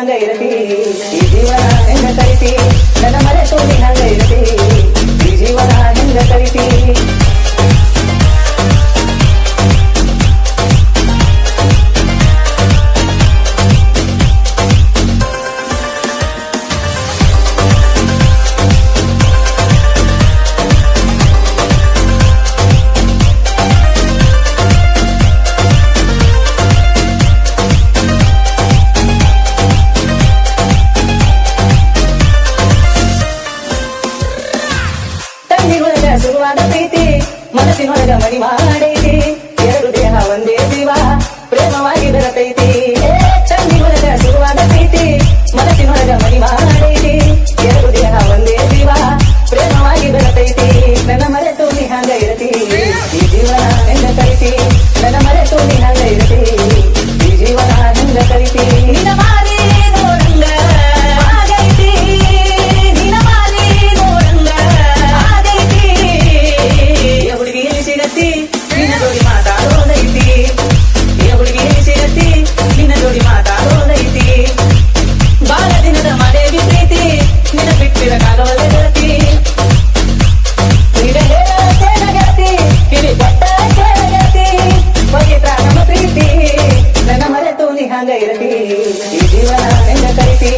ಹಂಗ ಇರತಿ ಈ ಜೀವನ ಹೆಂಗ ಕರಿತಿ ನನ್ನ ಮರೆತು ನೀ ಹಂಗ ಇರತಿ ಈ ಜೀವನ ಹೆಂಗ ಕರಿತಿ ಶುರುವಾದ ಪ್ರೀತಿ ಮನಸ್ಸಿನೊಳಗ ಮನಿ ಮಾಡೈತಿ ಎರಡು ದೇಹ ಒಂದೇ ಜೀವ ಪ್ರೇಮವಾಗಿ ಬೆರತೈತಿ ಚಂದಿನೊಳಗ ಶುರುವಾದ ಪ್ರೀತಿ ಮನಸ್ಸಿನೊಳಗ ಮನಿ ಮಾಡೈತಿ ಎರಡು ದೇಹ ಒಂದೇ ಜೀವ ಪ್ರೇಮವಾಗಿ ಬೆರತೈತಿ ನನ್ನ ಮರೆತು ನೀ ಹಂಗ ಇರತಿ ಈ ಜೀವನ ಹೆಂಗ ಕರಿತಿ ನನ್ನ ಮರೆತು ನೀ ಹಂಗ ಇರತಿ ಈ ಜೀವನ ಹೆಂಗ ಕರಿತಿ ನಿನ್ನ ಮಾರಿ ನೋಡಂಗ ಆಗೈತಿ ನಿನ್ನ ಮಾರಿ ನೋಡಂಗ ಆಗೈತಿ ಹುಡುಗಿ ಸಿಗತ್ತಿ ನಿನ್ನ ಜೋಡಿ ಮಾತಾಡೋದೈತಿ ಹುಡುಗಿ ಸಿಗತ್ತಿ ನಿನ್ನ ಜೋಡಿ ಮಾತಾಡೋದೈತಿ ಬಾಳ ದಿನದ ಮಳೆವಿ ಪ್ರೀತಿ ನಿನ್ನ ಬಿಟ್ಟಿರಕ್ಕಾಗವಲ್ಲ ಗೆಳತಿ ಈಗ ಹೇಳತಿ ಕಿವಿ ಕೊಟ್ಟ ಕೇಳಗತಿ ಪವಿತ್ರ ನಮ್ಮ ಪ್ರೀತಿ ನನ್ನ ಮರೆತು ನೀ ಹಂಗ ಇರತಿ ಈ ಜೀವನ ಹೆಂಗ ಕರಿತಿ